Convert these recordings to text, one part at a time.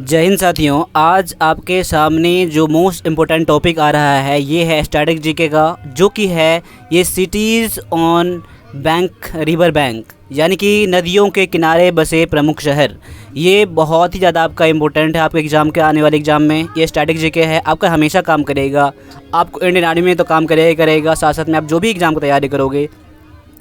जय हिंद साथियों, आज आपके सामने जो मोस्ट इम्पोर्टेंट टॉपिक आ रहा है ये है स्टैटिक जीके का, जो कि है ये cities on bank river bank, यानी कि नदियों के किनारे बसे प्रमुख शहर। ये बहुत ही ज़्यादा आपका इम्पोर्टेंट है आपके एग्ज़ाम के आने वाले एग्ज़ाम में। ये स्टैटिक जीके है, आपका हमेशा काम करेगा। आपको इंडियन आर्मी में तो काम करेगा, साथ साथ में आप जो भी एग्ज़ाम की तैयारी करोगे,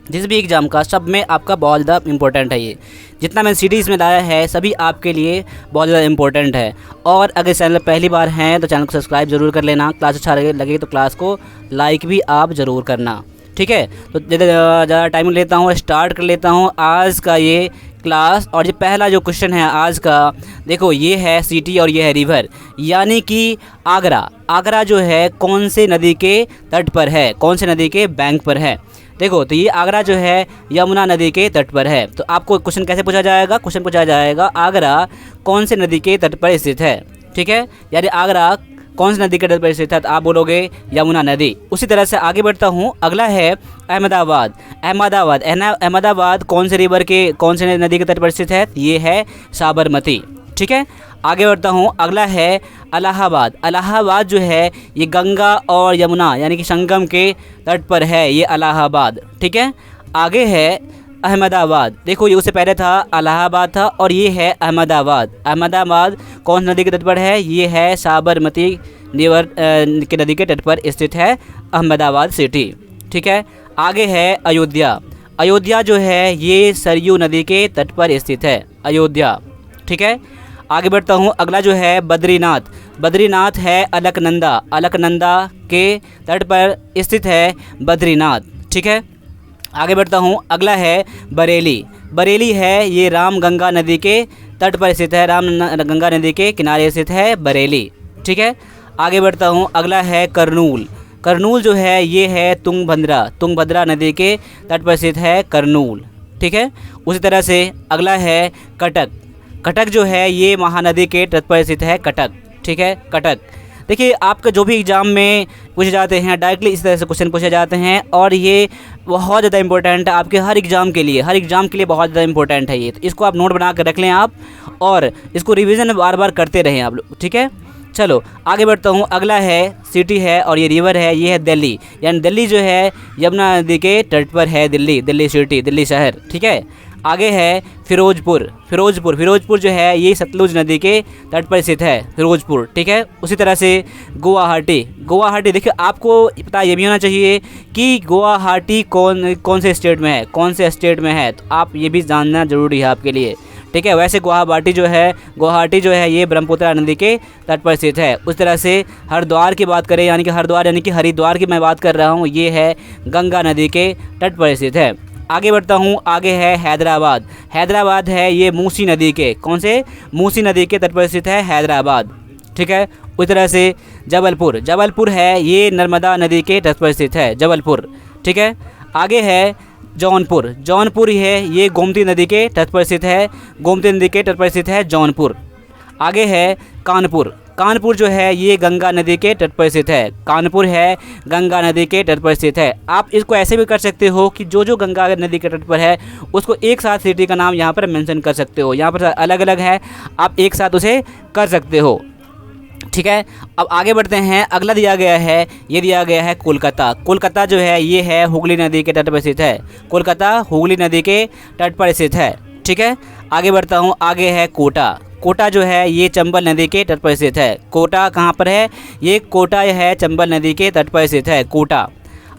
जिस भी एग्ज़ाम का, सब में आपका बहुत ज़्यादा इंपॉर्टेंट है। ये जितना मैंने सीरीज़ में लाया है सभी आपके लिए बहुत ज़्यादा इंपॉर्टेंट है। और अगर चैनल पहली बार हैं तो चैनल को सब्सक्राइब ज़रूर कर लेना। क्लास अच्छा लगे तो क्लास को लाइक भी आप ज़रूर करना, ठीक है। तो ज़्यादा टाइम लेता हूँ, स्टार्ट कर लेता हूँ आज का ये क्लास। और ये पहला जो क्वेश्चन है आज का, देखो ये है सिटी और ये है रिवर, यानी कि आगरा। आगरा जो है कौन से नदी के तट पर है, कौन से नदी के बैंक पर है। देखो तो ये आगरा जो है यमुना नदी के तट पर है। तो आपको क्वेश्चन कैसे पूछा जाएगा, क्वेश्चन पूछा जाएगा आगरा कौन से नदी के तट पर स्थित है, ठीक है। यानी आगरा कौन सी नदी के तट पर स्थित है, तो आप बोलोगे यमुना नदी। उसी तरह से आगे बढ़ता हूँ, अगला है अहमदाबाद। अहमदाबाद कौन से रिवर के, कौन से नदी के तट पर स्थित है, ये है साबरमती, ठीक है। आगे बढ़ता हूँ, अगला है इलाहाबाद। इलाहाबाद जो है ये गंगा और यमुना यानी कि संगम के तट पर है, ये इलाहाबाद, ठीक है। आगे है अहमदाबाद। देखो ये उससे पहले था इलाहाबाद था और ये है अहमदाबाद। अहमदाबाद कौन नदी के तट पर है, ये है साबरमती रिवर के नदी के तट पर स्थित है अहमदाबाद सिटी, ठीक है। आगे है अयोध्या। अयोध्या जो है ये सरयू नदी के तट पर स्थित है, अयोध्या, ठीक है। आगे बढ़ता हूँ, अगला जो है बद्रीनाथ। बद्रीनाथ है अलकनंदा। अलकनंदा के तट पर स्थित है बद्रीनाथ, ठीक है। आगे बढ़ता हूँ, अगला है बरेली। बरेली है ये राम गंगा नदी के तट पर स्थित है, राम गंगा नदी के किनारे स्थित है बरेली, ठीक है। आगे बढ़ता हूँ, अगला है करनूल। करनूल जो है ये है तुंगभद्रा। तुंगभद्रा नदी के तट पर स्थित है करनूल, ठीक है। उसी तरह से अगला है कटक। कटक जो है ये महानदी के तट पर स्थित है कटक, ठीक है, कटक। देखिए आपका जो भी एग्ज़ाम में पूछे जाते हैं डायरेक्टली इस तरह से क्वेश्चन पूछे जाते हैं, और ये बहुत ज़्यादा इंपॉर्टेंट है आपके हर एग्ज़ाम के लिए, हर एग्ज़ाम के लिए बहुत ज़्यादा इंपॉर्टेंट है ये। तो इसको आप नोट बना कर रख लें आप, और इसको रिवीजन बार बार करते रहें आप लोग, ठीक है। चलो आगे बढ़ता हूँ, अगला है सिटी है और ये रिवर है, ये है दिल्ली। यानी दिल्ली जो है यमुना नदी के तट पर है, दिल्ली, दिल्ली सिटी, दिल्ली शहर, ठीक है। आगे है फिरोजपुर। फिरोजपुर जो है ये सतलुज नदी के तट पर स्थित है, फिरोजपुर, ठीक है। उसी तरह से गुवाहाटी। देखिए आपको पता ये भी होना चाहिए कि गुवाहाटी कौन से स्टेट में है, कौन से स्टेट में है, तो आप ये भी जानना ज़रूरी है आपके लिए, ठीक है। वैसे गुवाहाटी जो है ये ब्रह्मपुत्र नदी के तट पर स्थित है। उस तरह से हरिद्वार की बात करें, यानी कि हरिद्वार की मैं बात कर रहा हूँ, ये है गंगा नदी के तट पर स्थित है। आगे बढ़ता हूँ, आगे है हैदराबाद। हैदराबाद है ये मूसी नदी के, कौन से, मूसी नदी के तट पर स्थित है हैदराबाद, ठीक है। उस तरह से जबलपुर है ये नर्मदा नदी के तट पर स्थित है, जबलपुर, ठीक है। आगे है जौनपुर है ये गोमती नदी के तट पर स्थित है, गोमती नदी के तट पर स्थित है जौनपुर। आगे है कानपुर जो है ये गंगा नदी के तट पर स्थित है, कानपुर है गंगा नदी के तट पर स्थित है। आप इसको ऐसे भी कर सकते हो कि जो गंगा नदी के तट पर है उसको एक साथ सिटी का नाम यहाँ पर मेंशन कर सकते हो, यहाँ पर अलग अलग है, आप एक साथ उसे कर सकते हो, ठीक है। अब आगे बढ़ते हैं, अगला दिया गया है कोलकाता जो है ये है हुगली नदी के तट पर स्थित है, कोलकाता हुगली नदी के तट पर स्थित है, ठीक है। आगे बढ़ता हूँ, आगे है कोटा जो है ये चंबल नदी के तट पर स्थित है। कोटा कहाँ पर है, ये कोटा है चंबल नदी के तट पर स्थित है, कोटा।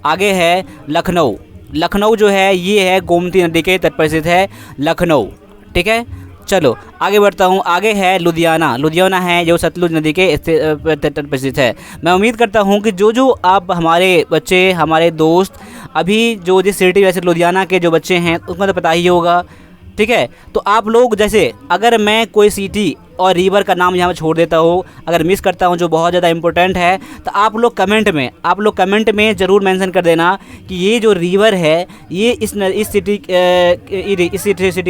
आगे है लखनऊ जो है ये है गोमती नदी के तट पर स्थित है, लखनऊ, ठीक है। चलो आगे बढ़ता हूँ, आगे है लुधियाना है जो सतलुज नदी के तट पर स्थित है। मैं उम्मीद करता हूँ कि जो आप हमारे बच्चे, हमारे दोस्त अभी जिस सिटी वैसे लुधियाना के जो बच्चे हैं उसमें तो पता ही होगा, ठीक है। तो आप लोग जैसे अगर मैं कोई सिटी और रिवर का नाम यहाँ पर छोड़ देता हूँ, अगर मिस करता हूँ जो बहुत ज़्यादा इंपॉर्टेंट है, तो आप लोग कमेंट में ज़रूर मेंशन कर देना कि ये जो रिवर है ये इस सिटी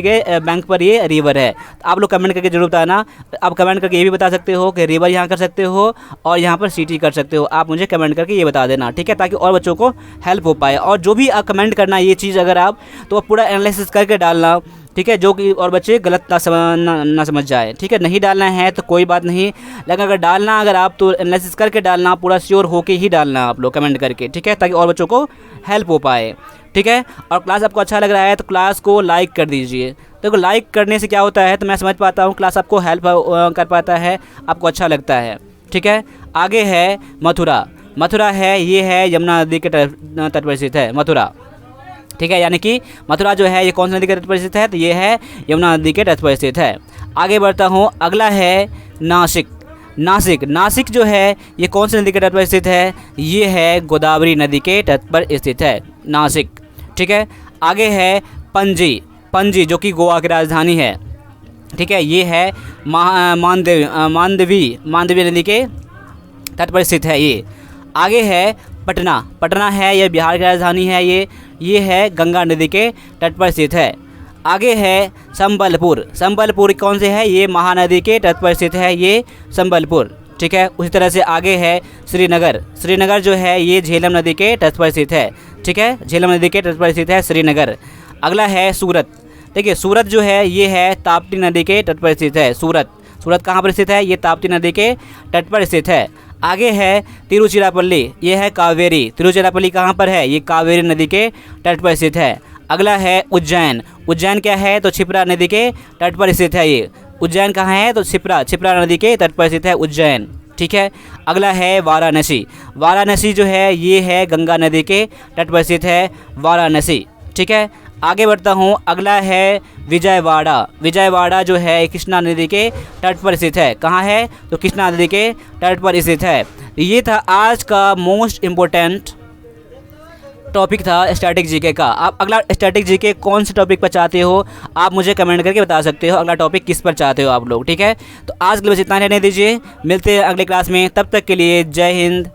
के बैंक पर ये रिवर है। तो आप लोग कमेंट करके ज़रूर बताना। आप कमेंट करके ये भी बता सकते हो कि रिवर यहाँ कर सकते हो और यहाँ पर सिटी कर सकते हो, आप मुझे कमेंट करके ये बता देना, ठीक है, ताकि और बच्चों को हेल्प हो पाए। और जो भी आप कमेंट करना ये चीज़ अगर आप तो पूरा एनालिसिस करके डालना ठीक है, जो कि और बच्चे गलत ना समझ जाए, ठीक है। नहीं डालना है तो कोई बात नहीं, लेकिन अगर डालना अगर आप तो एनालिसिस करके डालना, पूरा श्योर होके ही डालना आप लोग कमेंट करके, ठीक है, ताकि और बच्चों को हेल्प हो पाए, ठीक है। और क्लास आपको अच्छा लग रहा है तो क्लास को लाइक कर दीजिए। देखो लाइक करने से क्या होता है तो मैं समझ पाता हूँ क्लास आपको हेल्प कर पाता है, आपको अच्छा लगता है, ठीक है। आगे है मथुरा। मथुरा है, ये है यमुना नदी के तट पर स्थित है मथुरा, ठीक है। यानी कि मथुरा जो है ये कौन सी नदी के तट पर स्थित है तो ये है यमुना नदी के तट पर स्थित है। आगे बढ़ता हूँ, अगला है नासिक। नासिक, नासिक जो है ये कौन सी नदी के तट पर स्थित है, ये है गोदावरी नदी के तट पर स्थित है नासिक, ठीक है। आगे है पणजी। पणजी जो कि गोवा की राजधानी है, ठीक है, ये है मांडवी नदी के तट पर स्थित है ये। आगे है पटना। पटना है ये बिहार की राजधानी है, ये है गंगा नदी के तट पर स्थित है। आगे है संबलपुर। संबलपुर कौन से है, ये महानदी के तट पर स्थित है ये संबलपुर, ठीक है। उसी तरह से आगे है श्रीनगर। श्रीनगर जो है ये झेलम नदी के तट पर स्थित है, ठीक है, झेलम नदी के तट पर स्थित है श्रीनगर। अगला है सूरत। देखिए सूरत जो है ये है ताप्ती नदी के तट पर स्थित है सूरत। सूरत कहाँ पर स्थित है, ये ताप्ती नदी के तट पर स्थित है। आगे है तिरुचिरापल्ली, ये है कावेरी। तिरुचिरापल्ली कहाँ पर है, ये कावेरी नदी के तट पर स्थित है। अगला है उज्जैन। उज्जैन क्या है तो क्षिप्रा नदी के तट पर स्थित है ये। उज्जैन कहाँ है तो क्षिप्रा नदी के तट पर स्थित है उज्जैन, ठीक है। अगला है वाराणसी। वाराणसी जो है ये है गंगा नदी के तट पर स्थित है वाराणसी, ठीक है। आगे बढ़ता हूँ, अगला है विजयवाड़ा। विजयवाड़ा जो है कृष्णा नदी के तट पर स्थित है। कहाँ है तो कृष्णा नदी के तट पर स्थित है। ये था आज का मोस्ट इम्पोर्टेंट टॉपिक था स्टैटिक जीके का। आप अगला स्टैटिक जीके कौन से टॉपिक पर चाहते हो आप मुझे कमेंट करके बता सकते हो, अगला टॉपिक किस पर चाहते हो आप लोग, ठीक है। तो आज के लिए बस इतना रहने दीजिए, मिलते हैं अगले क्लास में, तब तक के लिए जय हिंद